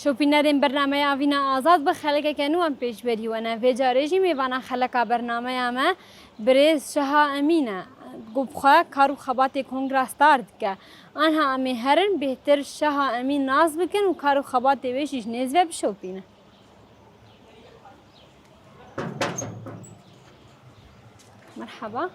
شوفينارين برنامج آوینا آزاد بخلق کنو هم پیش بری و نه وجارجی میوانه خلق برنامج همه برز شها امینه گفخه کارو خبات کنگره ستارت که آنها امی هرن بهتر شها امین ناز بکن و کارو خبات ویشش نزوه بشوفینه. مرحبا.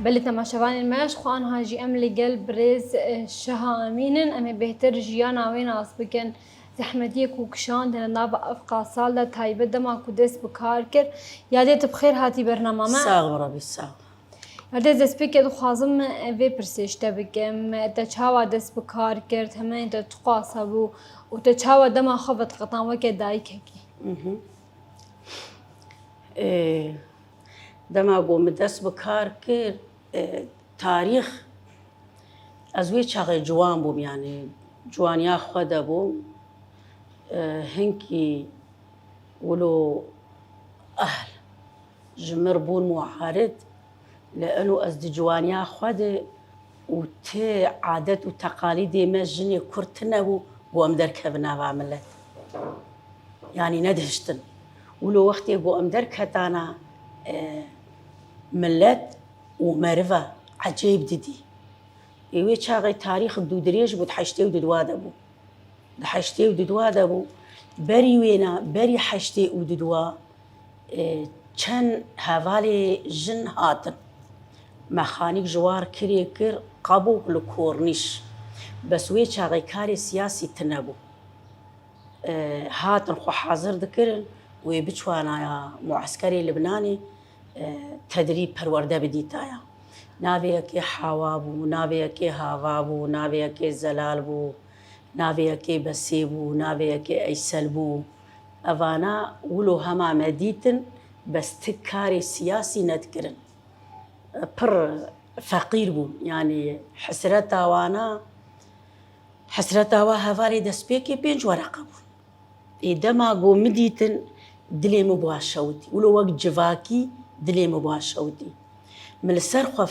بله تماشاوان الماش خوان هاجی ام لگل برز شها امینن امی بهتر جیان آوین آس بکن زحمتی کوکشان دن ناب افقا سال دا تایبه دما کدس بکار کر یادت بخیر هاتی برنامه ما ساغ ربی ساغ یادت دست بکر خوازم وی پرسشته بکم تا چاوا دست بکار کرد همه تا تقاسا بو و تا چاوا دما خفت قطان وکه دایی که دما قوم دست بکار کرد تاریخ از وی چاقه جوان بوم یعنی جوانیا خدا بوم هنکی ولو أهل جمر بون معارض لأنه أزد جوانيا خود وت عادات وتقاليد ما جني كرتنا وأم دركبنا بعملت يعني ندهشتن ولو وقتي وأم دركتانا ملت ومرفة عجيب ددي يوي شاغي تاريخ الدودريج بتحشتي وددواد أبو دحشتي وددواد أبو بري وينا بري حشتي وددوا كان هوالي جن هاتن مخانيك جوار كري كر قبو لكورنيش بس وي شاغي كاري سياسي تنبو هاتن خو حاضر ذكرن ويبچوانا يا معسكري لبناني تدريب پرورده بديتايا ناوية كي حوابو ناوية كي هاوابو ناوية كي زلالبو ناوية كي بسيبو ناوية كي ايسلبو أفانا ولو هما مديتن بس تكاري سياسي ندكرن بر فقير بو يعني حسرتا وانا حسرتا وهفاري دسبيكي بينج ورقة بو إذا ما قو مديتن دلي مباشوتي ولو وقت جفاكي دلي مباشوتي من السرخة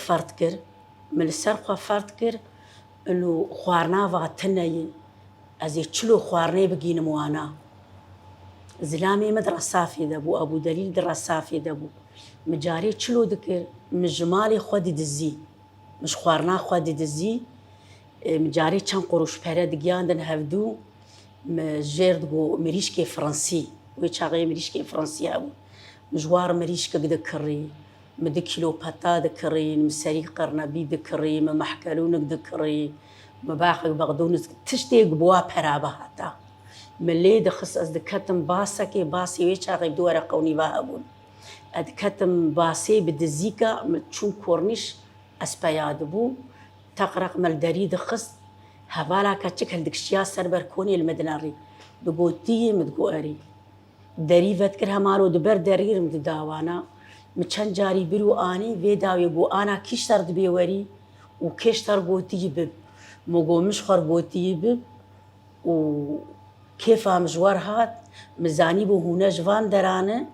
فرد كر إنه خوارنا فغتناي أزي تشلو خوارني بقين موانا زلامي مدرسة في دبو أبو دليل درسة في دبو مجاري تشلو ذكر مجمالي خودي دزي مش خوارنا خودي دزي مجاري كان قروش برد جاندن هفدو مجرد جو مريشكي فرنسي ويشاغي مريشكي فرنسي أبو مجوار مريشكا قد كري مدكيلو باتا ذكري مسري قرنبي ذكري محكلون ذكري مباخك بغدونس تشتي بوا برابا حتى ملي دخص از دكتم باسكي باسي ويشاغي بدورة قوني باهبون أدكتم باسي بدزيكا متشون كورنيش أسباياد بو تقرق مالداري دخص هبالا كاتشك هالدكشيا سربر كوني المدناري دقوتي مدقواري داري فتكرها مالو دبر دارير متداوانا متشان جاري برو آني فيداوي بو آنا كيشتر دبيوري وكيشتر قوتي بب مقو مشخر قوتي بب وكيف مجوار هات مزاني بو هنا جوان درانه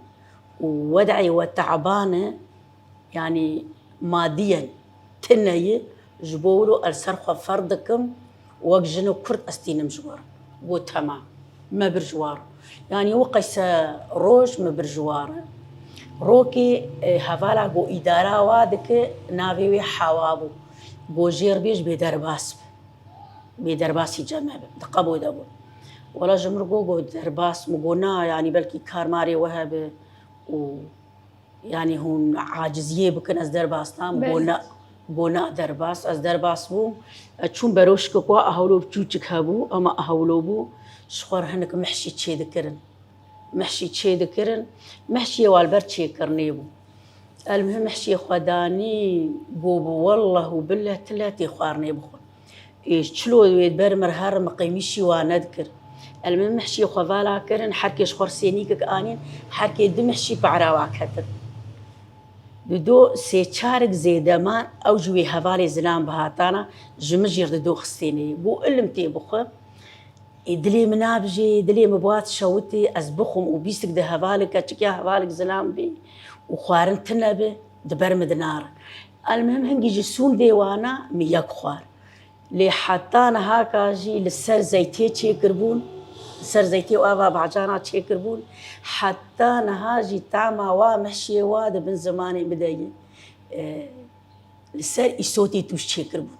وودعي وتعبانه يعني ماديا تنية جبولو السرخة فردكم وجنو كرت أستين مجوار بو تمام ما برجوار يعني وقيس روج ما برجوار روكي هفالا جو إدارة وادك نافي حوابو بو جير بيش بدرباس بدرباسي جمع دقبو دبو ولا جمرقو جو درباس مقونا يعني بلكي كارماري وهب و يعني هون عاجزية بكن از درباس نام بونا درباس از درباس بو چون بروش كوا أهولو بچوچك هبو أما أهولو بو شخور هنك محشي تشي ذكرن محشي تشي ذكرن محشي والبر تشي كرنيبو المهم محشي خداني بوبو والله وبالله تلاتي خوارني بخو إيش شلو يدبر مرهار مقيميشي وانذكر المهم محشي خوالا كرن حركش خرسينيك آنين حركي دمحشي بعراواك هتر دو سي چارك زيدمان أو جوي هفالي زلام بهاتانا جمجير دو خستيني بو علمتي بخو دلي منابجي دلي مبوات شوتي أزبخهم وبيسك ده هفالك أتشكي هفالك زلام بي وخوارن تنبي دبرمد نار المهم هنجي جسون ديوانا مياك خوار لي حتانا هاكاجي للسر زيتي تشي كربون سر زيتي وآبا بعجانا تشي كربون حتى نهاجي تعمى ومحشي واد بن زماني بداية لسر إسوتي توش تشي كربون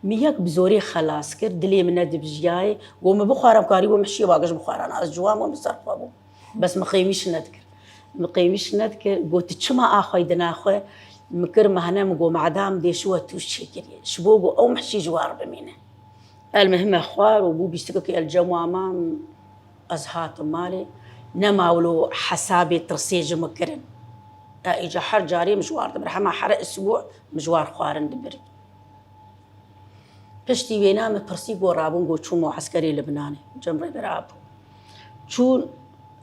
مياك بزوري خلاص كر دلي من ندب جياي وما بخارم كاري ومحشي واقش بخارنا الجوام ومصرف أبو بس مقيميش نذكر قلت تشما آخوي دناخوي مكر مهنا مقو معدام دي شوى توش تشي كري شبوقو أو محشي جوار بمينه المهم أخوار وبو بيستكوكي الجوامة أزهات مالي نماولو حسابي ترسيج مكرن إجا حر جاري مشوار دبر حر أسبوع مشوار خوارن دبري بشتي وينا مبرسي قو رابون قو تشون معسكري لبناني جمري برابو تشون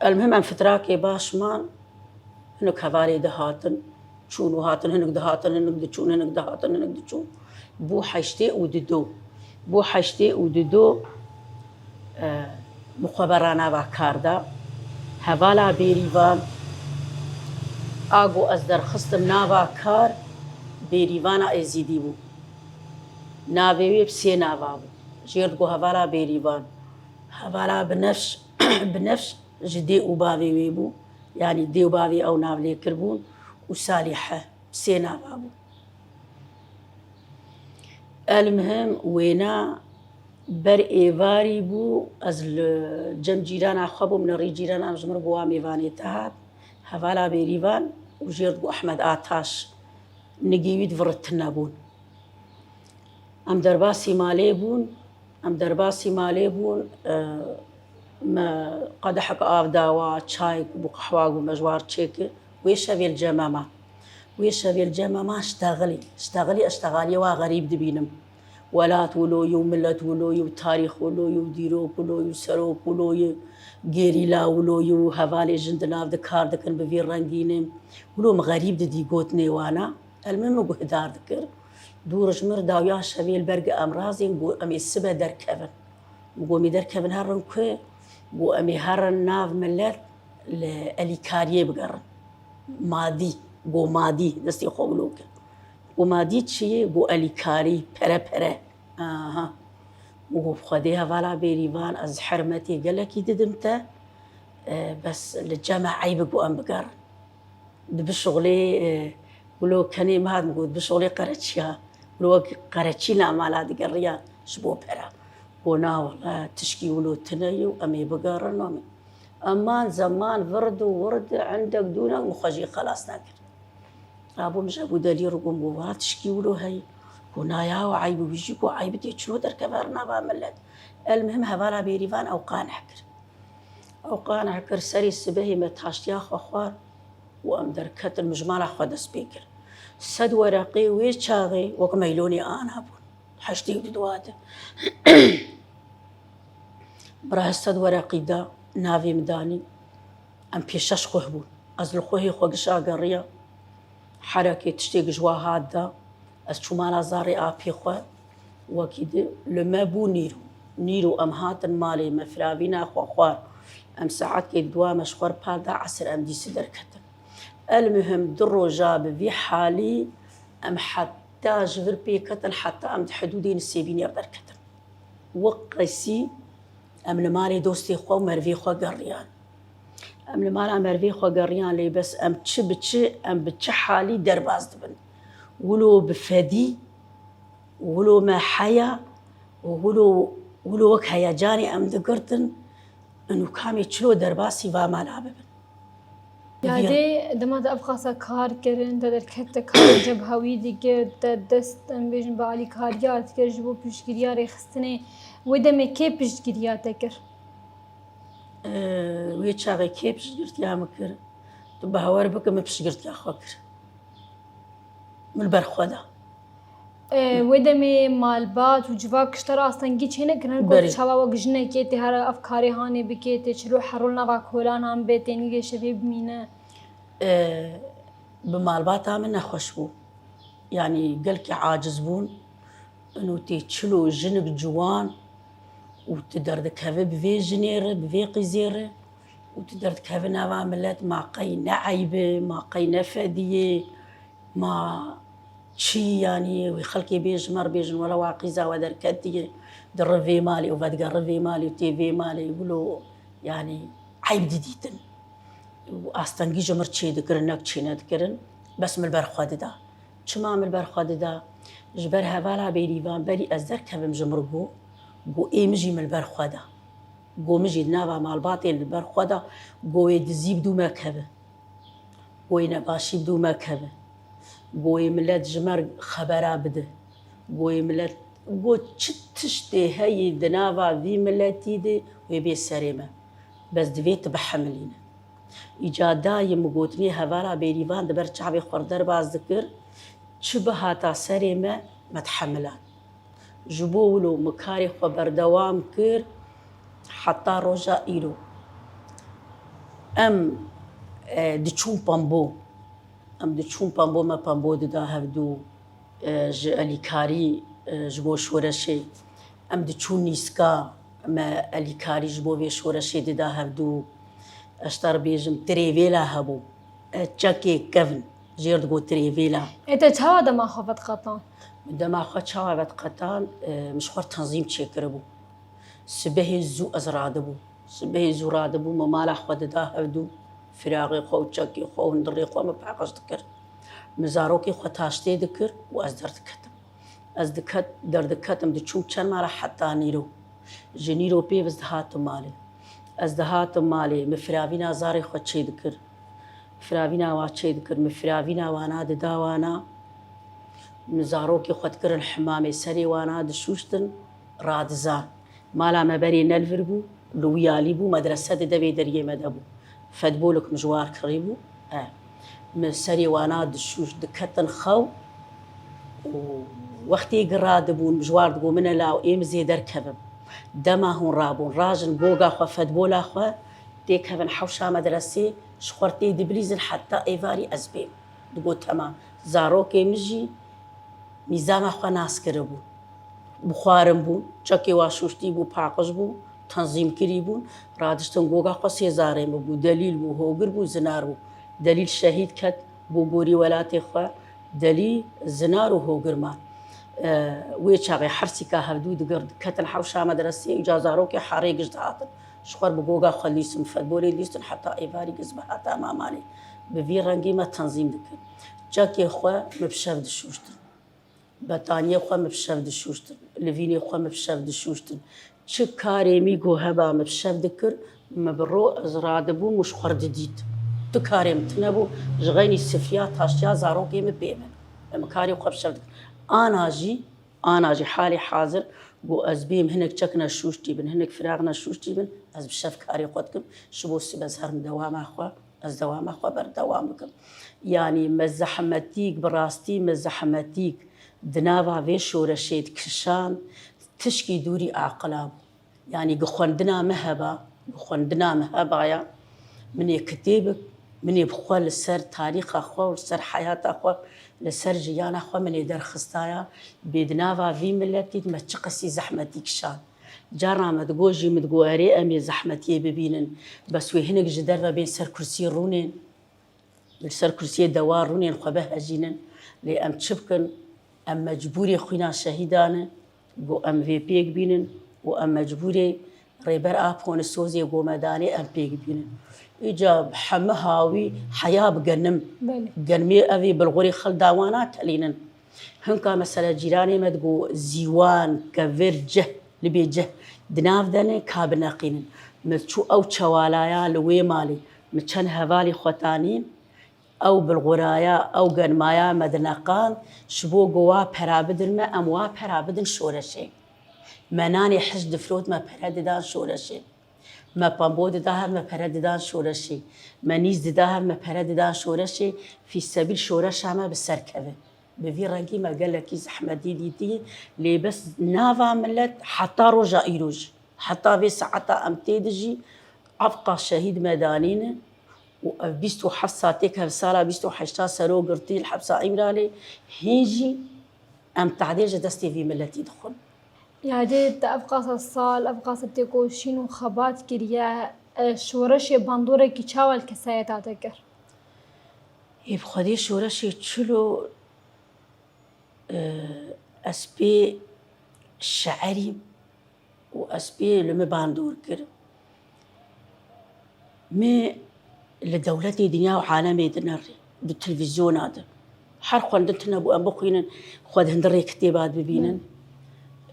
المهم أن فتراكي باشمان هنك هفالي دهاتن تشون وهاتن هنك دهاتن هنك دتشون هنك دهاتن هنك دتشون بو حيشتي وددو بو حشتي وددو مخابرانا باكاردا هوالا بيريوان آگو از در خستم ناوا کار بيريوانا ازيدي بو ناوي بسي ناوا بو جيردگو هوالا بيريوان هوالا بنفس جدي وباوي ويبو يعني دي وباوي او ناولي كربون وصالحة بسي ناوا بو المهم وينا بر إيواري بو از الجم جيرانا خبو من الري جيرانا مجمر بوا ميواني تهات هفالا بيريوان وجيرد بو أحمد آتاش نقيويد فرتنا بون أم درباسي مالي بون ما قدحك آف داوا تشايك بو قحواق مجوار تشيك ويشافي الجمامة اشتغلي وغريب دبينم ولات ولوي وملت ولوي وتاريخ ولوي وديروك ولوي وسروك ولوي جيريلا ولوي وهفالي جندنا ذكار ذكر بفي رنجينم ولوم غريب دي قوتني وانا المهم قو هدار ذكر دورج مردا ويا شبيه البرق امراضي قو امي السبا دركبن قومي دركبن هرنكو قو امي هرن ناف ملت لاليكاريه بقرن مادي بو مادي دستي خوغلوك بو مادي تشي بو اليكاري پره بو خديها فالا بيريوان از حرمتي قالكي ددمته بس للجامع عيب بو ام بقر بشغلي ولو كاني ما هاد نقول بشغلي قرتشيها ولو قرتشي لا مالا دي قريا شبو بره بونا والله تشكي ولو تنيو امي بقرن امي امان زمان ورد عندك دونك مخجي خلاص ناكر أبو مش أبو دليل رقم بوها تشكي ولو هاي ونايا وعيب وبيجيكو عيبتي شنو دركبرنا باملت المهم هفالا بيريفان أو قان حكر سري السبهي متاشتيا خوار وأم دركت المجمال أخذ سبيكر سد ورقي ويشاغي وكميلوني أنا بون حشتي بدواته براه السد ورقي دا نافي مداني أم بيشاش خوهبون أزل خوهي خوغشا قرية حركة تشتيق جواهات دا از چومانا زاري آبي خواه وكيد لما بو نيرو أم هاتن مالي مفراوينا خوار أم ساعات كي دوا مشخور بادا عصر أم دي سدر كتن المهم درو جاب في حالي أم حتى جفر بي كتن حتى أم حدودين السيبين يقدر كتن وقسي أم لمالي دوستي خواه مرفي خواه قريان ام لمالا مروی خو گریان لی بس ام بچه حالی درباز دبن ولو بفدي ولو ما حيا ولو وك هيجاني ام ذكرتن انه كامي تشلو درباسي وما لابن یادی دما دا افخاصا کار کرن دا در کت کار جبهوی دیگه دا دست ام بیشن بالی کاریات کر جبو پیشگیریا ریخستنه و دمه که پیشگیریات کر وی چاقی که پیشگیرتیا مکر تو بهوار بکم پیشگیرتیا خوا کر من برخودا و دمه مالبات و جوا کشتر آستانگی چه نکنن گفت شوا و گجنه که تی هر افکاری هانی بکیت چلو حرول نوا کولان هم بیتینی شبیه بمینه بمالبات من نخوش بو يعني قالك عاجز بون انه تيتشلو جنك جوان وتقدر كهف بفي جنير بفي قزير وتقدر كهف نوا ملات ما قينا عيبه ما قينا فديه ما شي يعني ويخلكي بيجمر بيجن ولا واقيزة ودر كدي در في مالي وفدقر في مالي وتي في مالي يقولوا يعني عيب جديدن واستنجي جمر تشي ذكرن نك تشي ذكرن بس من البرخواد دا شما من البرخواد دا جبر هوالا بيريفان بري ازدر كبم جمر جو اي مجي من البرخواد جو مجي نافا مع الباطل البرخواد جو يدزيب دو ما كبه جو ينباشي بدو ما كبه بوي ملات جمر خبرا بده بوي ملات بو تشتي هاي دنافا في ملاتي دي ويبي سريمه بس دفيت بحملينا إيجادا يمقوتني هفارا بيريفان دبر شعبي خوردر باز ذكر شبه هاتا سريمه متحملان جبولو مكاري خبر دوام كر حتى رجا إيلو أم دچون بامبو ام دچون پامبو ما پامبو دا هفدو الیکاری جبو شورشی ام دچون نیسکا ما الیکاری جبو به شورشی دا هفدو اشتر بیجم تریویلا هبو چکی کفن جیرد گو تریویلا ایتا چاوا دما خوفت قطان دما خو چاوا قطان مشخور تنظیم چکربو سبه زو ازرادبو سبه زو رادبو ممالا خود دا هفدو فراغي خو تشكي خو ندري خو ما بعقش ذكر مزاروكي خو تاشتي ذكر وازدرت كتم ازدكت دردكتم دشوم كان ما راح حتى نيرو جنيرو بي بزدهات مالي ازدهات مالي مفراوينا زاري خو تشي ذكر فراوينا واتشي ذكر مفراوينا وانا داوانا مزاروكي خو تكر الحمامي سري وانا دشوشتن رادزان مالا مبري نلفربو لوياليبو مدرسه دبي دريه مدبو فدبولك مجوار كريبو مسري وانا دشوش دكتن خو ووقتي قرادبون مجوار دقو من لا وإيم زي دركبم دما هون رابون راجن بوغا خو فدبولا خو ديكبن حوشا مدرسي شخورتي دبليزن حتى ايفاري ازبيم دقو تمام زاروكي مجي نظام خو ناس كربو بخارم بون چكي واشوشتي بو پاقش بو تنظیم کری بون رادشتن گوگا قصی زاریم بو دلیل بو هوگر بو زنار بو دلیل شهید کت بو گوری ولات خو دلیل زنار و هوگر ما وی چاقی حرسی که هفدو دگر کتن حوشا مدرسه اجازه رو که حاری گشت هاتن شخور بو گوگا خو لیسم فدبولی لیسن حتی ایواری گزبه حتی مامانی به وی رنگی ما تنظیم دکن چاکی خو مبشف دشوشتن بطانیه خو مبشف دشوشتن لوینی خو مبشف دشوشتن چه کاری میگو هبا مبشف دکر مبرو ازرادبو مش خورد دید تو کاری متنبو جغینی سفیات هاشیا زاروکی مبیمه مکاری خو بشف دکر آنا جی حالی حاضر بو از بیم هنک چکنا شوشتی بن هنک فراغنا شوشتی بن از بشف کاری خود کم شبو سی بزهر دوام اخوا از دوام اخوا بر دوام کم یعنی مزحمتیک براستی مزحمتیک دناوا وی شورشید کشان تشكي دوري عقلاب يعني قخوندنا مهبا يا من يكتبك من يبخوا لسر تاريخ أخوة لسر حياة أخوة لسر جيان أخوة من يدر خستايا بيدنافا في ملتي ما تشقسي زحمتك شان جارنا مدقوجي مدقواري أمي زحمتي ببينن بس وهنك جدر بين سر كرسي رونين سر كرسي دوار رونين خبه هجينن لأم تشبكن أم مجبوري خوينا شهيدانا بو ام في بيك بينن و ام مجبوري ريبر آبون السوزي قومداني أم بيك بينن إجا حمهاوي حياة بقنم قنمي أذي بالغوري خل داوانات لينن هنكا مثلا جيراني مدقو زيوان كفرجه لبيجه دناف دني كابناقين متشو أو تشوالايا لوي مالي متشن هفالي خوتانين أو بالغرايا أو قنمايا مدنقان شبو قوا برابدن ما أموا برابدن شورشي مناني حشد فروت ما براددان شورشي ما بامبود داها ما براددان شورشي ما نيز داها ما براددان شورشي في سبيل شورش ما بالسركبه بفي رنكي ما قال لك زحمة دي لي بس نافا ملت حتى رجع يروج حتى في ساعة أمتدجي أبقى شهيد مدانين وبيستو حفصاتك هالسالة بيستو حشتا سرو قرتي الحبسة إمرالي هيجي أم تعديل جدستي في ملتي دخل يا جد أبقى الصال أبقى ستيكو شينو خبات كريا شورش باندورة كي تشاول كسايت أتذكر يبخدي شورش تشلو أسبي شعري وأسبي لما باندور كر مي لدولتي دنيا وعالمي دنري بالتلفزيون هذا حرق عندنا أبو أبوخينا خد هندري كتابات ببينن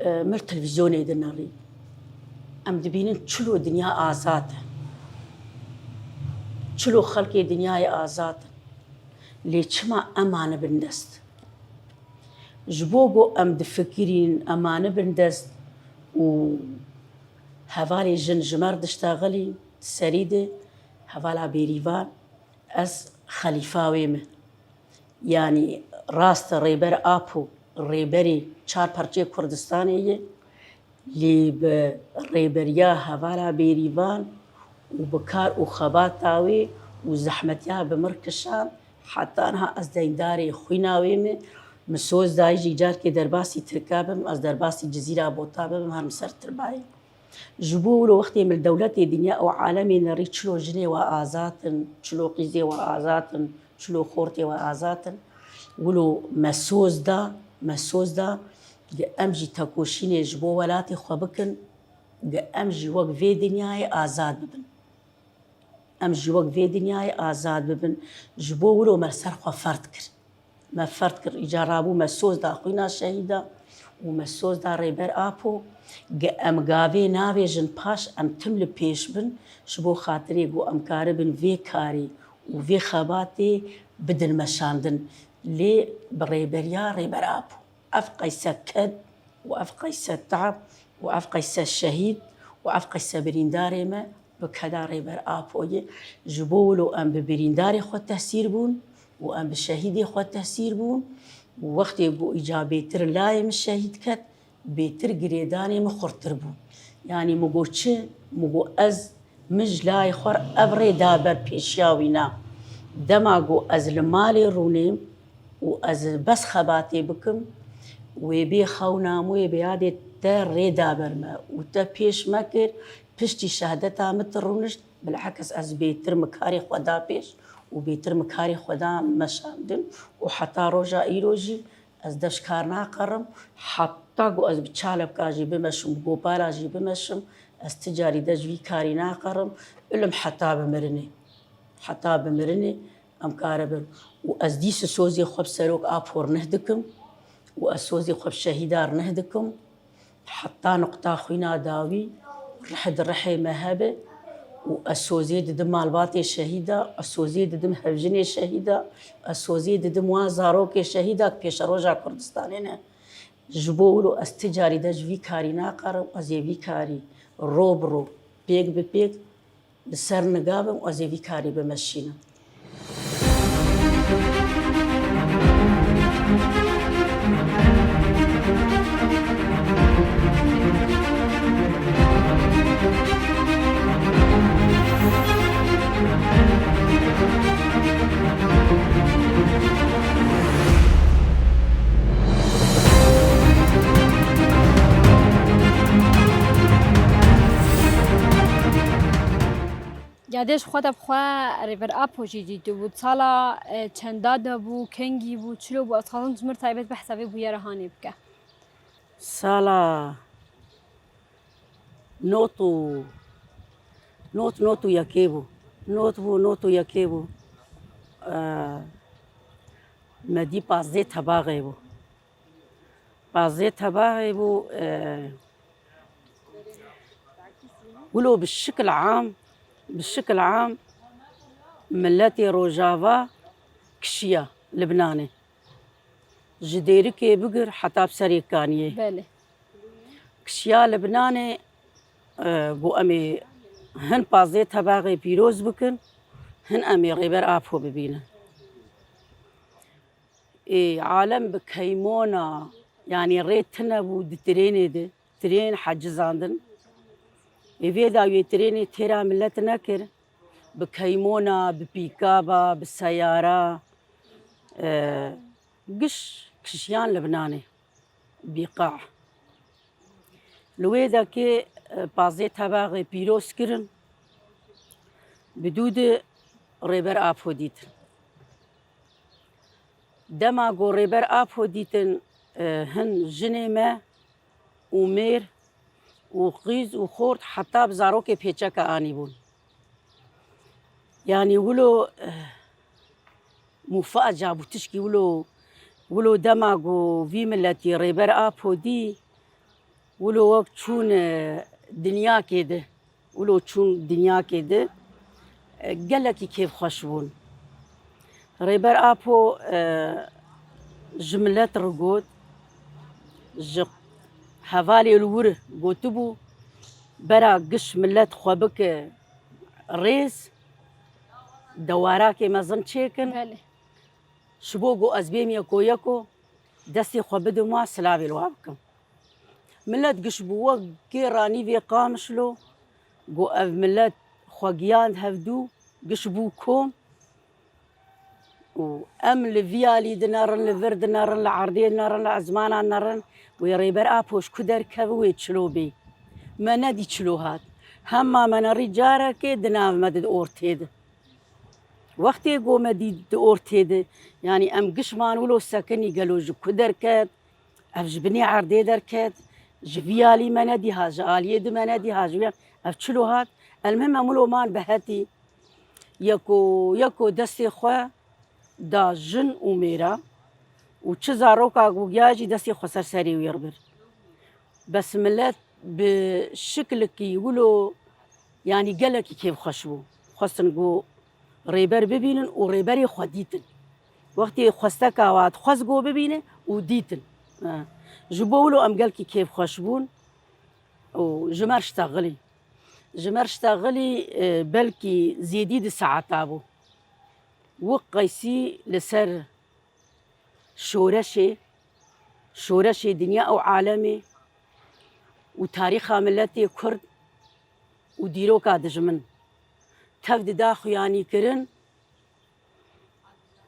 مر تلفزيون دنري أم دبينن شلو دنيا آزاد شلو خلقي دنيا آزاد ليش ما أمانة بالنست جبوغو أم دفكرين أمانة بندست و هفالي جن جمار دشتاغلي سريدة هفالا بيريفان أس خليفاوي من يعني راست ريبر آبو ريبري چار پرچه كردستانية لي بريبريا هفالا بيريفان وبكار وخبات تاوي وزحمتيا بمركشان حتى أنها أزدينداري خويناوي من مسوز دايجي جار كي درباسي تركابم از درباسي جزيرة بوطابم هرم سر ترباي جبولو وقتي من الدولة الدنيا أو عالمي نري تشلو جني وآزاتن تشلو قيزي وآزاتن تشلو خورتي وآزاتن ولو مسوز دا أمجي تاكوشيني جبو ولاتي خوابكن أمجي وق في دنياي آزاد ببن أمجي وق في دنياي آزاد ببن جبو ولو مرسر خوا فرد كر ما فرد كر إجارابو مسوز دا خوينا شهيدا ومسوز دا ريبر آبو أم قاوي ناوي جن باش أم تمل بيش بن شبو خاطري قو أم كاربن في كاري وفي خباتي بدن مشاندن لي بريبريا ريبر آبو أفقي سكد وأفقي ستعب وأفقي الشهيد وأفقي برينداري ما بكدا ريبر آبو جبولو أم ببرينداري خو تهسير بون وأم بالشهيدي خو تهسير بون ووقت بو إجابي تر لايم الشهيد كت بيتر قريداني مخورتر بون يعني مقو چه مقو أز مج لاي خور أبري دابر بيشياوينا دماغو أز لمالي رونيم وأز بس خباتي بكم ويبي خونام ويبي عادي تر ري دابر ما وتا بيش مكر بشتي شهادتا مترونش بالعكس أز بيتر مكاري خدا بيش وبيتر مكاري خدا مشاندن وحتى روجا إيروجي از دش کارنا قرم حتی گو از بچالب کاجی بمشم گوپالا جی بمشم از تجاری دجوی کاری ناقرم علم حتی بمرنی ام کاربر و از دیس سوزی خوب سروک آبور نهدکم و از سوزی خوب شهیدار نهدکم حتی نقطه خوینا داوی رحد رحی مهبه والسوزي دم مالباتي شهيدة السوزي دم هفجني شهيدة السوزي دم وازاروكي شهيدة بيش روجا كردستانينا جبولو استجاري دج في كاري ناقر وازي في كاري روبرو بيك ببيك بسر نقابم وازي في كاري بمشينا یادش خود بخوا ریور آب وجودی بود سالا چندا دبو کنگی بود چلو بود از خالص مر تایبت بحثی بویه رهانی بکه سالا نوتو نوتو يكيبو نوتو يكيبو مدي بازي تباغيبو بازي تباغيبو ولو بالشكل عام ملتي روجافا كشيا لبناني جديركي بقر حتى بسري كانيه بله كشيا لبناني بو امي هن بازي تباغي بيروز بكن هن امي غيبر ابو ببينا عالم بكيمونا يعني ريتنا بود تريني دي ترين حجزاندن إذا يتريني ترى ملت نكر بكيمونا ببيكابا بالسيارة قش كشيان لبناني بيقاع لويدا كي بازي تباغي بيروس كرن بدود ريبر ابو ديتن دما جو ريبر ابو ديتن هن جنيمه ومير وقيز وخورد حتى بزاروكي بيتشاكا اني بون يعني ولو مفاجأة بتشكي ولو دماغو في ملتي ريبر ابو دي ولو وقت شون دنيا كده ولو شون دنيا كده قالكي كيف خشبون ريبر ابو جملات رقود حوالي الوره قوتبو برا قش ملت خوابك ريز دواراكي مزن تشيكن بله شبوغو أزبيم يكو دستي خوابدو ما سلابي الوابكم ملت قشبو كي راني في قامشلو قو أف ملت خواقيان هفدو قشبو كوم وأم لفيالي دنارن لفرد نارن لعردين نارن لعزمانا نارن ويريبر أبوش كدر كبوي تشلو بي ما نادي تشلوهات هما من الرجارة كي دناف مدد أورتيد وقتي قو مدد أورتيد يعني أم قشمان ولو ساكني قالوا جو كدر كاد أفجبني عردي در كاد جفيالي ما نادي هاج آليد ما نادي هاج أفتشلوهات المهم أمولو مان بهاتي يكو دستي خوا دا جن وميرا وتشزاروكا وجاجي دستي خسر سري ويربر بس ملات بشكل كي يقولوا يعني قالك كيف خشبو خصن جو ريبر ببينن وريبري خديتن وقتي خستكا وات خزقو ببينه وديتن جبولو ام قالك كيف خشبون وجمر اشتغلي بلكي زيديد ساعتابو وقيسي لسر شورشي دنيا أو عالمي وتاريخ ملتي كرد وديروكا دجمن تفد داخو يعني كرن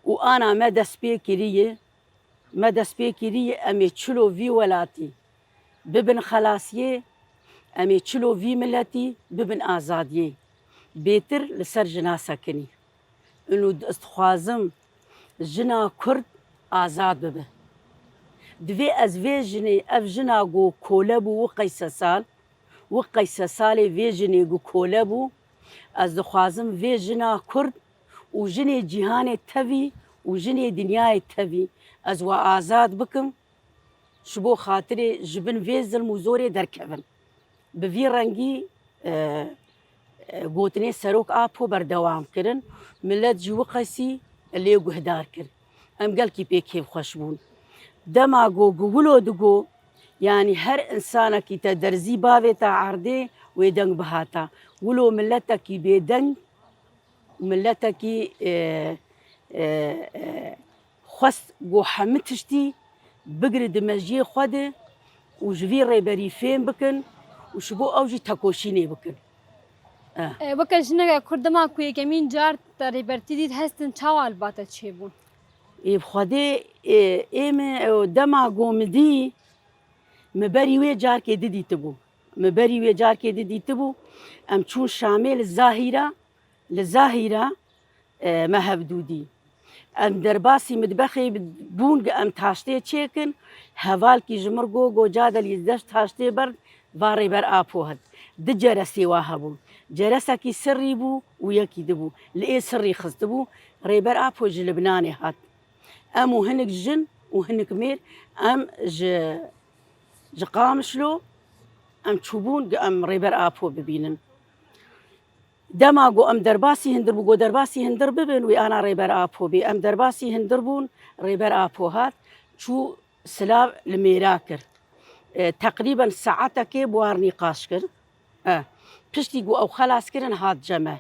وأنا مدى سبيكرية أمي تشلو في ولاتي ببن خلاصية أمي تشلو في ملتي ببن آزادية بيتر لسر جنا ساكني إنه استخوازم جنا كرد آزاد ببه دوی از وی جنی اف جنا گو کولبو وقیس سال وی جنی گو کولبو از دخوازم وی جنا کرد و جنی جهان توی و جنی دنیای توی از و آزاد بکم شبو خاطر جبن وی ظلم و زوری درکبن به وی رنگی گوتنی سروک آپو بردوام کرن ملت جو قیسی اللي گهدار کرد ام قال كي بيكيف خشبون دما قولو دقو يعني هر إنسانة كي تدرزي بابي تا عردي ويدنگ بهاتا ولو ملتكي بيدنگ وملتكي خست قو حمتشتي بقرد مجيه خده وجفي ريبري فين بكن وشبو أوجي تاكوشيني بكن وكجنة كردما كوي كمين جار تريبرتي ديد هستن چاوال باتا چيبون بخده ايم دما قومدي مبري وي جار كي ددي تبو ام چون شامل لزاهيرة مهبدودي ام درباسي مدبخي بونگ ام تاشتي چيكن هوال كي جمرگو گو جادل يزدش تاشتي برد واري بر آپو هد د جرسي وهبو جرسكي سري بو ويكي دبو لإيه سري خزتبو ريبر أبو جلبناني هات أمو هنك جن وهنك مير أم قامشلو أم تشوبون أم ريبر أبو ببينن دماغو أم درباسي هندربو جو درباسي هندر ببن وي أنا ريبر أبو بي أم درباسي هندربون ريبر أبو هات شو سلاب الميراكر تقريبا ساعتك بوار نقاش كر بشتي جو أو خلاص كرن هاد جمع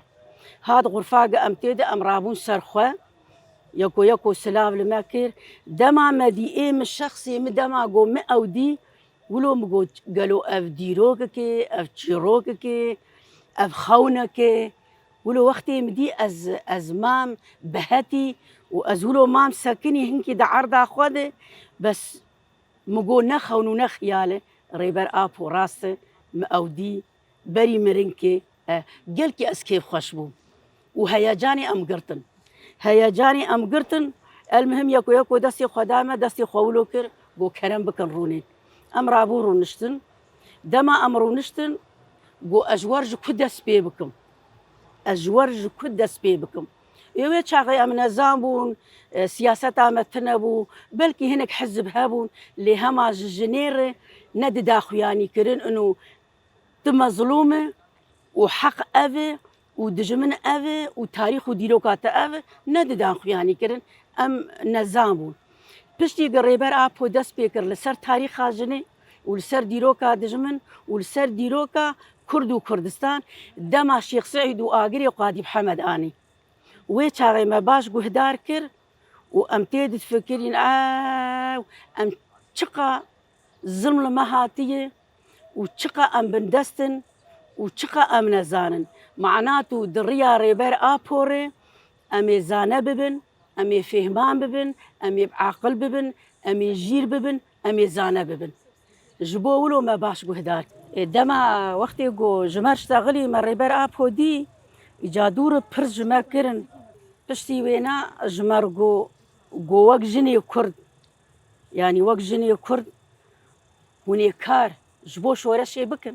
هاد غرفاق أم تيدا أم رابون سرخوا يكو سلاب الماكر دما مدي إيه من الشخصي مدما جو مأودي ولو مجو قالوا أف ديروكك أف تشيروكك أف خونك ولو وقتي مدي از مام بهتي وازولو مام ساكني هنكي دا عرض خواده بس مجو نخون ونخياله ريبر أبو راسه مأودي بري مرنكي قلكي أسكيف خشبو وهيجاني أم قرطن هيجاني أم قرطن المهم يكو دستي خدامة دستي خولو كر جو كرم بكن روني أم رابورو نشتن دما أمرو نشتن جو أجورج كدس بيبكم أجورج كدس بيبكم يوي شاغي أم نظامبون سياسات أمتنبو بلكي هناك حزب هابون لهما جنير ند داخوياني كرن إنه مظلومة وحق أبي ودجمن أبي وتاريخ وديروكات أبي نددان خياني كرن أم نظامون بشتي قريبر أبو دس بيكر لسر تاريخ جني ولسر ديروكا دجمن ولسر ديروكا كرد وكردستان دما شيخ سعيد وآقري وقاضي محمد آني ويتشاغي ما باش قهدار كر وأم تيد تفكرين أم تشقى ظلم المهاتية وتشقى أم بندستن وتشقى أم نزانن معناته دريا ريبر آبوري أمي زانة ببن أمي فهمان ببن أمي بعقل ببن أمي جير ببن أمي زانة ببن جبولو ما باش قهدار دما وقتي جو جمار اشتغلي ما ريبر آبو دي إجادور برز جمار كرن بشتي وينا جمار جو وقت جني كرد يعني وقت جني كرد وني كار جبو شورشي بكن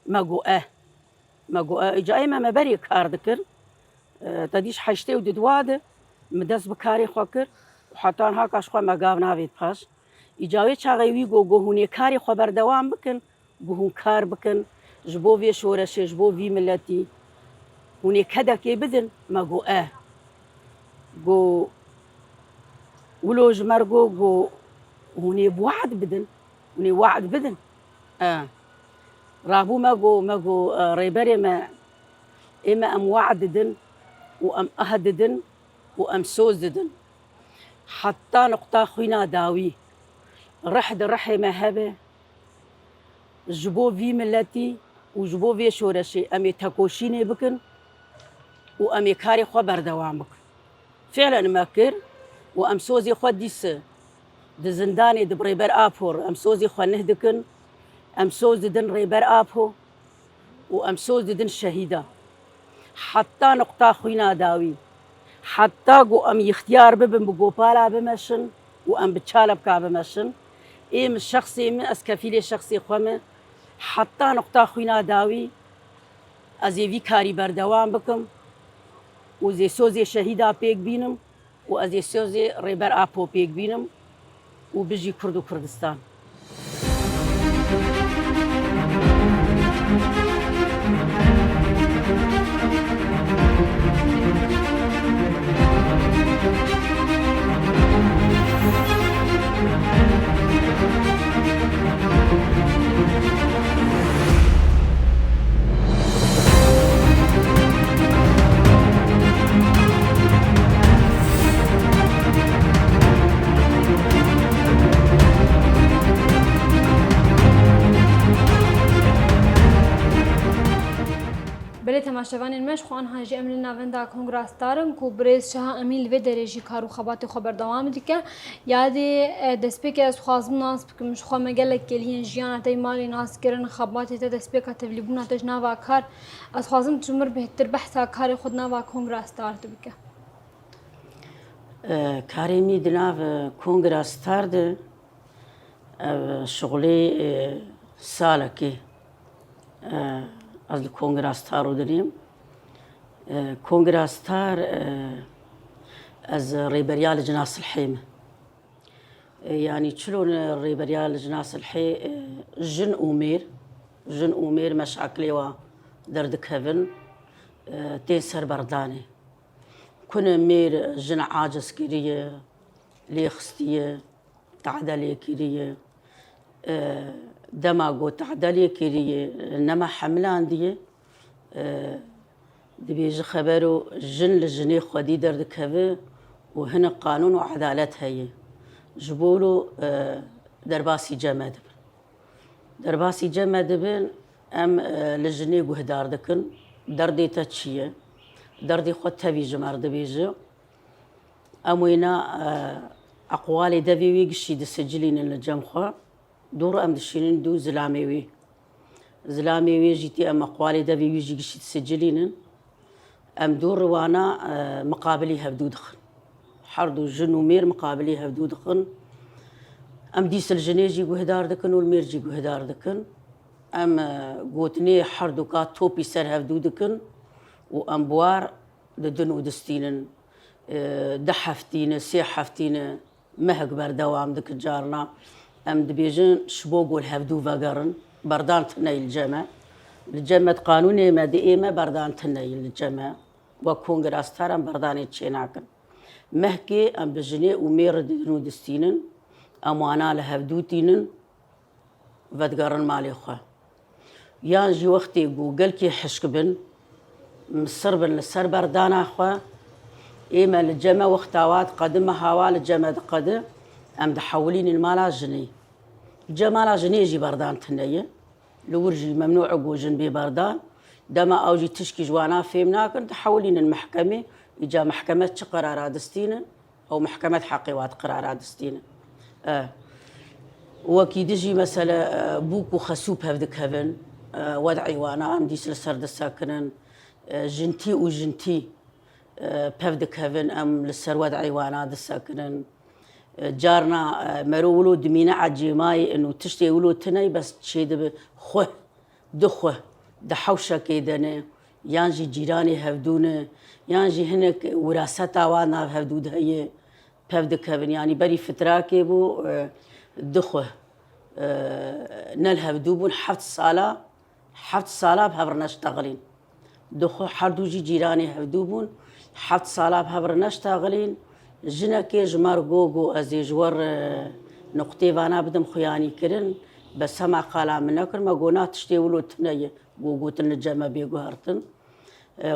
ما جو إجا إما ما بري كار ذكر تديش حشتي وددواده مدس بكاري خوكر وحتى هاكاش خو ما قابنا بيت باش إجاوي شاغي جو هوني كاري خو بردوام بكن جو كار بكن جبو في شورشي جبو في ملتي هوني كذا كي بدن ما جو ولو جمر جو هوني بوعد بدن هوني وعد بدن رابو ما جو ريبري ما إما أم وعد دن وأم أهد دن وأم سوز دن حتى نقطة خوينا داوي رحد رحمة هبه جبو في ملتي وجبو في شورشي أمي تاكوشيني بكن وأمي كاري خو بردوامك فعلا ماكر وأم سوزي خو ديس دزنداني دبريبر آبور أم سوزي خو نهدكن أم سوز دن ريبر آبو وأم سوز دن شهيدة حتى نقطة خوينا داوي حتى جو أم يختيار ببن بقوبالا بمشن وأم بتشالب كا بمشن إيه من شخصي من أسكفيلي شخصي خوامه حتى نقطة خوينا داوي أزي في كاري بردوام بكم وزي سوزي شهيدة بيك بينم وأزي سوزي ريبر آبو بيك بينم وبجي كردو كردستان بله تماشاوان مش خوان هاجی امر نواندا کنگراس دارن کو برز شاه امین و درجی کارو خبات خبر دوام دیگه یاد دسپیک از خوازم ناس بکم مش خو مگل کلیین جیان تای مالی ناس کرن خبات تا دسپیک تبلیغون تاج نوا کار از خوازم جمر بهتر بحث کار خود نوا کنگراس دارد بکه كاريمي دناف كونغراس تارد شغلي سالكي از کنگراستار داریم کنگراستار از ریبریال جناس الحیم يعني شلون الريبريال جناس الحي جن أمير مشاكلي و درد كفن تيسر برداني كنا مير جن عاجز كيرية ليخستية تعدلية كيرية دماغو تعدلية كيرية إنما حملان دي دبيج خبرو جن لجني خدي درد كفن وهنا قانون وعدالة هي جبولو درباسي جمع دبن درباسي جمع دبن ام لجني قهدار دكن دردي تاتشيه دردي خود تبيج مرد بيجو اموينا اقوالي دبيوي قشي دسجلين الجمخة دور ام دشينين دو زلاميوي جيتي ام اقوالي دبيوي جي قشي تسجلين ام دور وانا مقابلي هبدو دخن حردو جنو مير مقابلي هبدو دخن ام ديس الجنيجي قهدار دكن والميرجي قهدار دكن ام قوتني حردو كا توبي سر هبدو دكن وام بوار ددنو دستينن دحفتين سيحفتين مهق بردوام دك جارنا ام دبيجن شبوقو الهبدو فقرن بردان تناي الجمع قانوني ما دائما بردان تناي الجمع وكونغراستارم برداني تشيناكن مهكي ام بجني ومير ددنو دستينن ام وانا لهبدوتينن فتقرن مالي خواه يانجي وقتي قوقل كي حشكبن مصربن لسر بردانا خواه إيما للجمع وقتاوات قدم هوا للجمع قدم ام دحولين المالا جني الجمالا جني يجي بردان تنية لورجي ممنوع قوجن بي بردان دما اوجي تشكي جوانا فيمناكن تحولين المحكمة إجا محكمة قرارات دستينة أو محكمة حقيوات قرارات دستينة وكي دجي مثلا بوكو خسوب هفدك هفن وضعي وانا عندي سلسرد الساكنن جنتي وجنتي بهفدك هفن ام لسر وضعي وانا الساكنن جارنا مرولو دمينا عجيماي انه تشتي ولو تني بس تشيد خوه دخوه دحوشة كيدنه يانجي جيراني هفدونه يانجي هناك وراثتا وانا هفدود هي بهفدك هفن يعني بري فتراكي بو دخوه نلها بدوبون حفت صالة بهبر نشتغلين دخوه حردوجي جيراني هبدوبون حفت صالة بهبر نشتغلين جنكي جمار قوقو ازي جور نقطي وانا بدم خياني كرن بس هما قالا منكر ما قونا تشتي ولو تنية قوقو تنجمع بيقو هرتن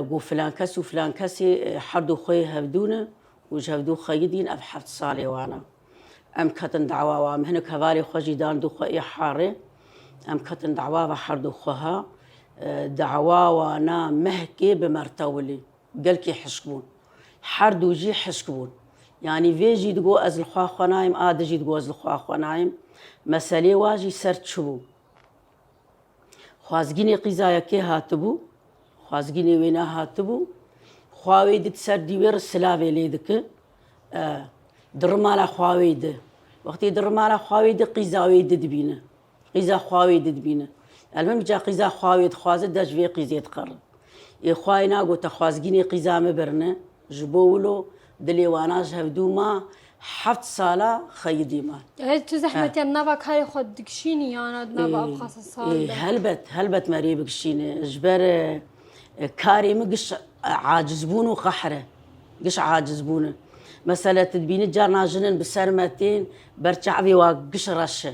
قو فلان كسي وفلان كسي حردو خوي هبدونه وجهبدو خيدين اب حفت صالة وانا ام كتن دعوا وام هنك هواري خوجي دان دو خو حاري ام كتن دعوا وحردو خوها دعوا وانا مهكي بمرتولي قالكي حشكبون حردو جي حشكبون يعني فيجي تقو از الخوا خنايم ادجي تقو از الخوا خنايم مسالي واجي سرتشبو خوازقيني قزايا كي هاتبو خوازقيني وينا هاتبو خواوي دت سر ديوير سلافي ليدك درمالا خواويد وقتي درمالا خواويد قيزاويد دبينه قيزا خواويد دبينه المهم جا قيزا خواويد خوازه داش في قيزيت قر يخواينا قو تخوازقيني قيزا مبرنه جبولو دليواناج هبدوما حفت صالة خيدي ما تو زحمة النبا كاري خود دكشيني انا نبا ابخاص الصالة هلبت مريب كشيني جبر كاري مقش عاجزبون وقحره قش عاجزبونه مثلا تدبين جارنا جنن بسرمتين برشعبي وقش رشه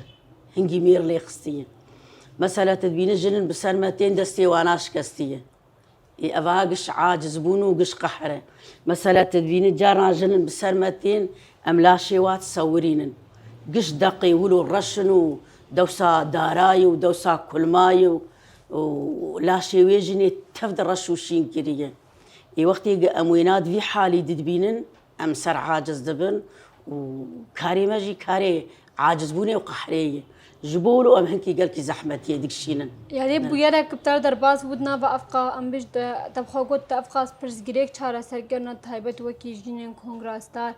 هنجي مير لي خستيه مثلا تدبين جنن بسرمتين دستي واناش كستيه أفاقش عاجز بونو وقش قحره مثلا تدبين جارنا جنن بسرمتين أملاشي وات صورينن قش دقي ولو رشنو دوسا داراي ودوسا كلماي ولاشي ويجني تفد رشوشين كريه وقتي أموينات في حالي ددبينن ام سر عاجز دبن وكاري ماجي كاري عاجز بوني وقحريه جبولو ام هنكي قالكي زحمتي يدك شينن يعني بويرك بتر درباس ودنا بافقا ام بيج تبخو قلت افقاس برزگريك چارا سرگرنا تايبت وكي جينن كونغراستار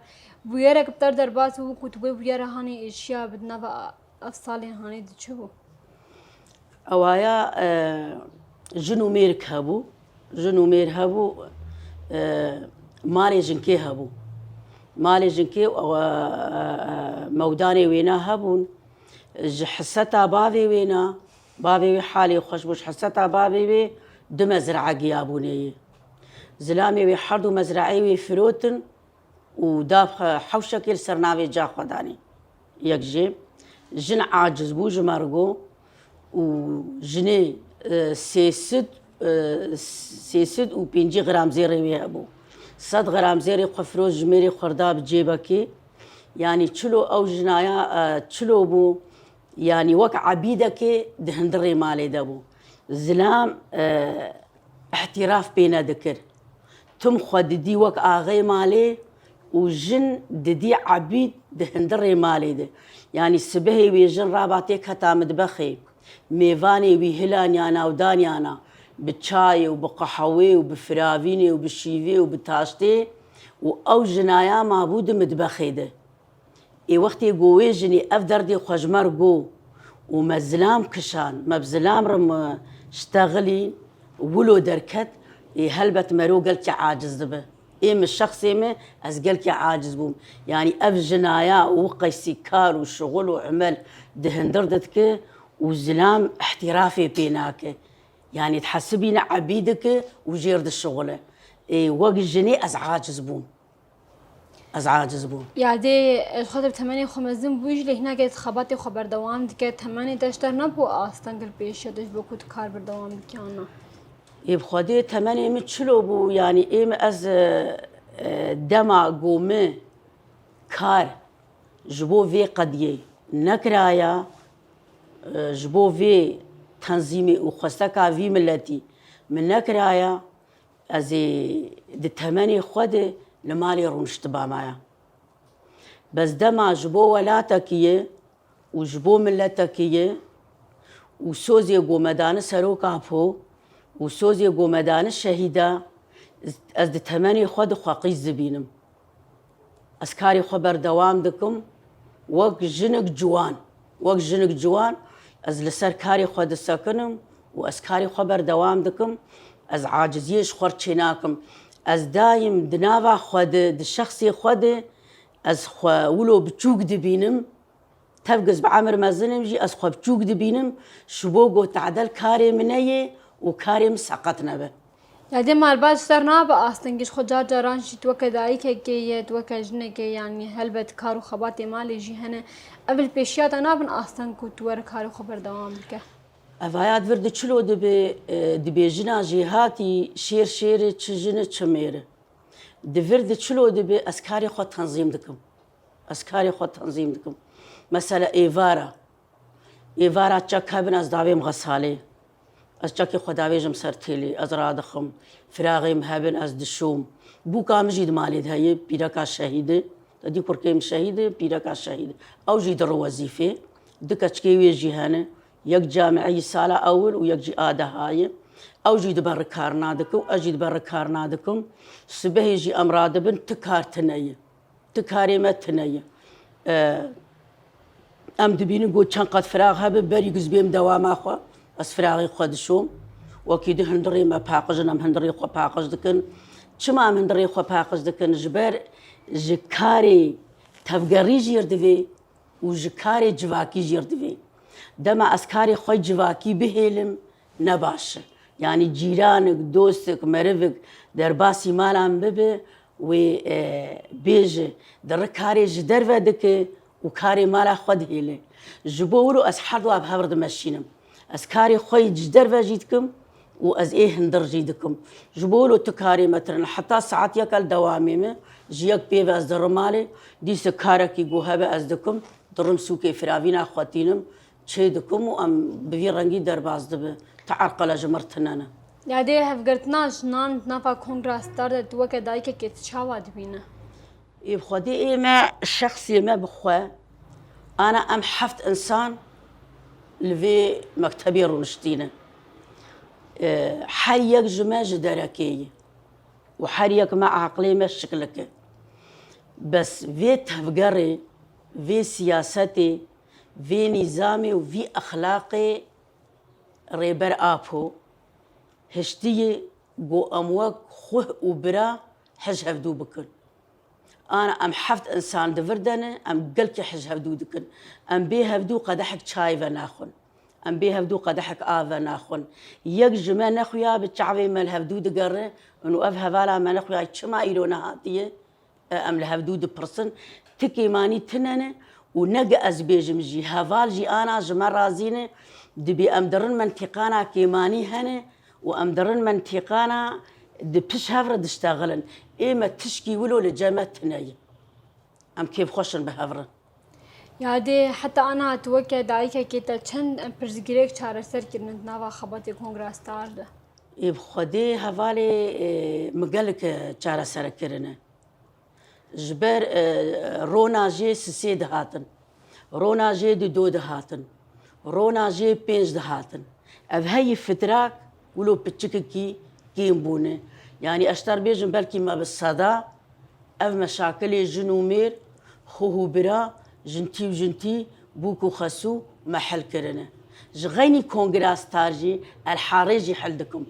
بويرك بتر درباس و كتبه بوير هاني اشياء بدنا افصالي هاني دچو أوايا جنو ميرك هبو جنو مير هبو مالي جنكي هبو مالي جنكي موداني وينا هبون حستا بابي وينا بابي حالي خوش بوش حستا بابي وي دو مزرعة قيابوني زلامي وي حردو مزرعي وي فروتن وداف حوشكل سرناوي جا خداني يكجي جن عاجز بو جمارقو وجني سيسد و 5 غرام زيري وي هبو 100 غرام زيري خفروز جميري خرداب جيبكي يعني تشلو او جنايا تشلو بو يعني وك عبيدك دهندري مالي دبو زلام احتراف بينا ذكر تم خد دي وك اغي مالي وجن ددي عبيد دهندري مالي ده يعني سبهي ويجن رابطيك هتا مدبخي ميفاني وهلانيانا ودانيانا بالشاي وبقحوي وبفرافيني وبالشيفي وبالتاشتي او جنايا معبود مدبخي ده اي وقتي قوي جني افدر دي خجمر قو ومزلام كشان مبزلام رم اشتغلي ولو دركت اي هلبت مرو قلت عاجز دبه اي من الشخص ما از قلت عاجز بوم يعني اف جنايا وقي سكار وشغل وعمل دهندردتك وزلام احترافي بيناك يعني تحسبين عبيدك وجيرد الشغله اي وقت جني از عاجز بوم یادی خودت تمنی خمزم بویج لحنا که خبرت خبر دوام دیگه تمنی داشتر نبود آستانگر پیش شدش بکوت کار بر دوام دیگه يب خدي تمني متشلو بو يعني إيم از دما قومه كار جبو في قديه نكرايا جبو في تنظيمي وخستكا في ملتي من نكرايا ازي دي تمني خدي لمالي رونشتبا معايا بس دما جبو ولاتكيه وجبو ملتكيه وسوزي قومدان سروكا فو وسوزي قومدان الشهيدة از دي تمني خود خواقي زبينم اسكاري خبر دوام دكم وق جنك جوان از لسر كاري خود ساكنم واسكاري خبر دوام دكم از عاجزيش خورچيناكم از دايم دناوا خود الشخصي خود از ولو بتشوق دبينم تبقز بعمر مازنم جي از خو بتشوق دبينم شبوقو تعدل كاري منيه وكاري مسقطنا به یادی مالباج سر ناب آستانگیش خود جاران شد و کدایی که و کجنه که يعني هلبت کارو خبات مالی جهنه اول پیشیات نابن آستان کتور کارو خبر دوام که افایات ورد چلو دبی جنا جهاتی شیر چجنه چمیره دورد چلو دبی اسکاری خود تنظیم دکم مثلا ایوارا چکابن از داویم غساله از جاكي خداويجم سرتيلي از رادخم فراغي مهبن از دشوم بوكا مجيد مالي هاي بيركا شهيده تدي كركيم شهيده بيركا شهيده او جيد الوظيفه دكتشكي ويجيهانه يك جامعي ساله اول ويك اده هاي او جيد بركارنا دكو اجيد بركارنا دكم سبه يجي امراض بن تكاري ما تنيه ام دبين قو قد فراغ هب بري بيم دوام اخو اسفراغي خودشوم وكيد هندري ما باقجنا هندري خو باقج دكن شما هندري خو باقج دكن جبر جكاري تفقري جيردوي وجكاري جواكي جيردوي دما اسكاري خو جواكي بهلم نباش يعني جيرانك دوستك مرفق درباسي مالام ببه و بيج دركاري جدرفه دك وكاري مالا خود هيله جبورو اسحر لاب هبرد ماشينم اسكاري خوي جدر فاجيتكم واز ايه هندر جيدكم جبولو تكاري مثلا حتى ساعات ياكل دوامي جيك بيف از درمالي دي سكارك يقو هبه ازدكم درم سوكي فرافينا خواتينم تشيدكم وام بفي رنجي درباز دبه تعرقل جمرتنانا یادی هفگرتناش نان نفا كونغراس دارد و کدایی که تشاواد بینه يبخدي ايه ما شخصي ما بخوا انا ام حفت انسان لفي مكتبي رونشتينه حريك جماج دركي وحريك مع عقلي ما شكلك بس في تفقري في سياستي في نظامي وفي اخلاقي ريبر آبو هشتي جو أموك خوه وبرا حج هفدو بكن أنا أم حفت إنسان دفردنا أم قلك حج هفدو دكن أم بي هفدو قدحك شايفة ناخن أم بي هفدو قدحك آذا ناخن يك جمع نخويا بتشعبي مال هفدو دقرن إنه أف هفالا ما نخويا كما إيرونا هاتيه أم لهفدو دبرسن تكي ماني تننه ونجا أزبيجم جي هفال جي أنا جمع رازينه دبي أم درن منطقانا كيماني هنه وأم درن منطقانا دبش هفرة دشتغلن إما تشكي ولو لجامعة تناي أم كيف خوشن بهفرة یادی حتی آنها توقع دایی که کیتا چند پرزگیرک چهار سر کردن نوا خباتی کنگرس دارده. إيه بخدي هفالي مقالك چارة سر كرنه جبر رونا جي سسي دهاتن رونا جي دو دهاتن رونا جي بينج دهاتن اف هاي فتراك ولو بتشككي كيم بونه يعني اشتر بيجن بلكي ما بالصدا اف مشاكل جنومير خوهو برا جنتي وجنتي بوكو خسو محل كرنه جغيني كونغراس تارجي الحارجي حلدكم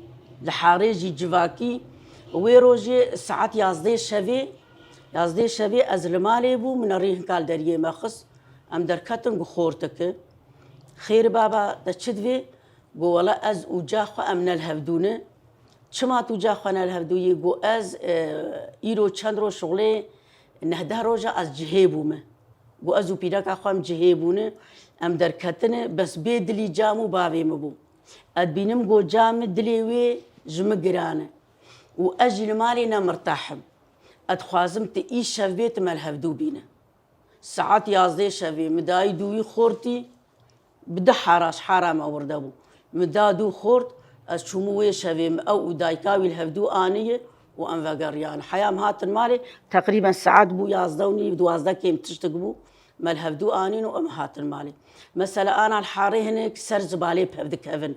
الحارجي جواكي ويروجي ساعات يازدي شفي يازدي شبي أزلمالي بو من الريح قال دريه مخص أم دركتن بخورتك خير بابا تشدفي قو والله أز وجاخو أمن الهفدونة شما توجاخو أنا الهفدوية قو أز إيرو تشندرو شغلي نهده روجا أز جهيبو ما قو أزو بيداك أخوام جهيبونة أم دركتن بس بيدلي جامو بابي مبو أدبينم قو جام دليوي جمقرانة وأجل مالي نمرتاحم أتخوازم تإيش شفيت مال هفدو بينا ساعات يازدي شفي مداي دوي خورتي بدا حراش حرام أوردبو مدا دو خورت أشموي شفي أو دايكاوي الهفدو آنية وأنفقريان حيام هاتن مالي تقريبا ساعات بو يازدوني بدوازدا كيم تشتقبو مال هفدو آنين وأم هاتن مالي مثلا أنا الحاري هناك سر زبالي بهفدك هفن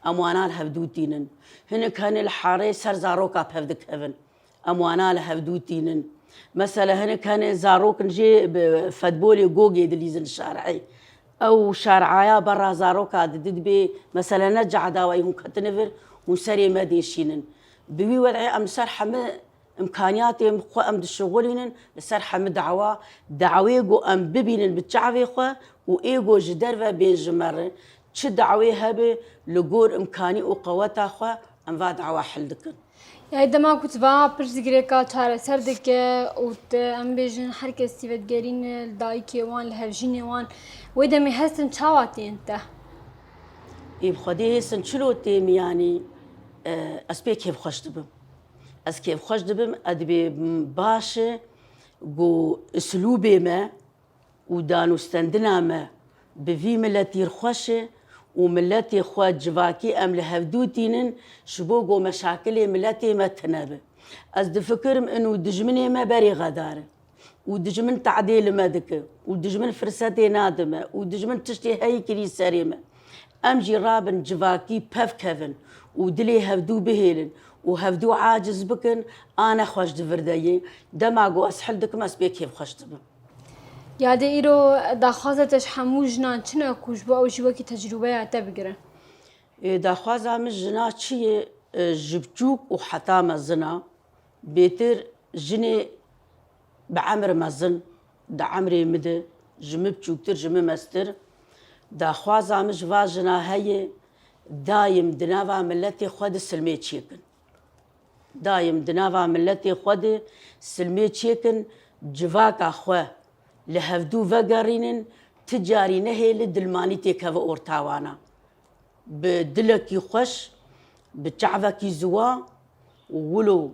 أموانا الهفدو تينن هناك هن الحاري سر زاروكا بهفدك هفن أموانا لهفدوتينن مثلا هنا كان زاروك نجي بفدبولي جوجي دليزن الشارعي أو شارعايا برا زاروك دد بي مثلا نرجع داوي هم كتنفر وسري ما ديشينن بوي وضعي أم سرحة إمكانياتي مخو أم دشغولينن سرحة دعوة جو أم ببينن بتشعبي خو وإيجو جدرفة بين جمرة شو دعوة هبه لجور إمكاني وقوتها خو أم فا دعوة حلدكن يعني دما كنت با پرزگیرکا چهار سر دکه اوت ام بیجن هر کسی ودگرین دایکی وان لهفجینی وان ویدمی هستن چاواتی انت بخدي هسن شلو تيم يعني أسبي كيف خوش دبم أس كيف خوش دبم أدبي باشا جو أسلوبي ما ودانو استندنا ما بفي ملتي خوشه وملتي خوات جواكي أم لهفدوتينن شبوقو مشاكلي ملتي ما تنابه أز دفكرم إنو دجمني ما بري غداره ودجمن تعديل مدكه ودجمن فرساتي نادمه ودجمن تشتي هاي كري سريمه أمجي رابن جواكي بف كفن ودلي هفدو بهيلن وهفدو عاجز بكن أنا خوش دفردايي دماغو أسحل دكم أسبي كيف خوش دبم یاده ایرو داخوازتش هموج نان چنه کوش با اوجی وکی تجربه عتا بگیرن داخوازا من جنا چیه جبجوك وحتام زنا بيتر جني بعمر مزن دا عمري مده جمب چوكتر جمب مستر داخوازا من جوا جنا هي دايم دناوا ملتي خود سلمي تشيكن دايم دناوا ملتي خود سلمي تشيكن جواكا خواه لهفدو فقرينن تجاري نهي لدلماني تيكهف أورتاوانا بدلكي خوش بتعفكي زوا ولو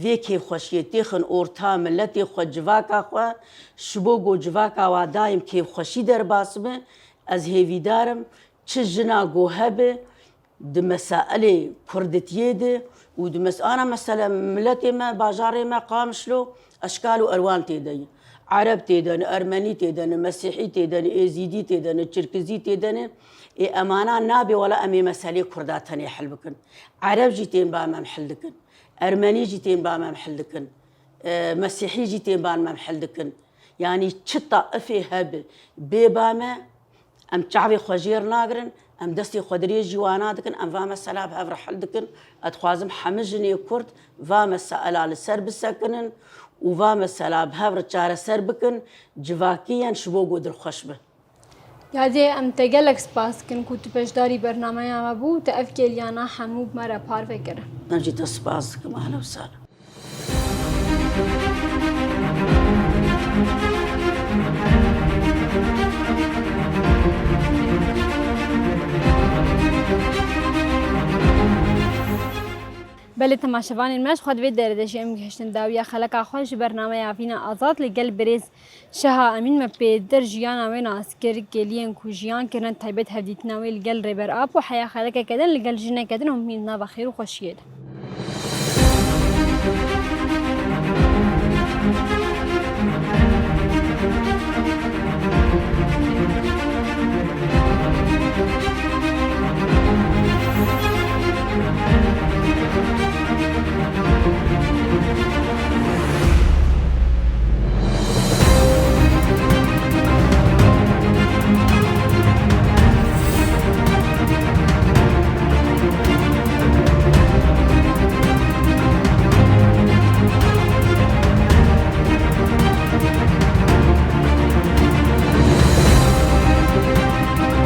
فيكي خوش يتيخن أورتا ملتي خو جواكا خو شبوغو جواكا ودايم كيف خوشي در باسمه از هيفي دارم تشجنا جو هبه دمسائل كردتيه ده أنا مثلا ملتي ما باجاري ما قامشلو أشكال وألوان تيدي عرب تيدن أرمني تيدن مسيحي تيدن إيزيدي تيدن تشركزي تيدن أمانة نابي ولا أمي مسالي كرداتني حلبكن عرب جيتين بام محلدكن أرمني جيتين بام محلدكن مسيحي جيتين بام محلدكن يعني تشطا أفي هب بيبامة أم تعبي خجير ناقرن ام دستي خدري جوانا دكن ام فا مسألة بهاف رحل دكن اتخوازم حمجني كرد فا مسألة لسر بسكنن وفا مسألة بهاف رجارة سر بكن جواكيا شبو قدر خشبه یادی ام تگلک سپاس کن کو تو پشداری برنامه ما بو تأف کلیانا حموب مرا پار فکر نجي تسباز كما أهلا وسهلا بله تماشاوان المش خود وید دردشی ام گشتن داویا خلق خوش برنامه یافینا آزاد لگل بریز شها امین ما پیدر جیان آوین آسکر گلیان کوجیان کرن تایبت هفدیت ناوی لگل ریبر آب و حیا خلق کدن لگل جنه کدن هم مینا بخیر و خوشیه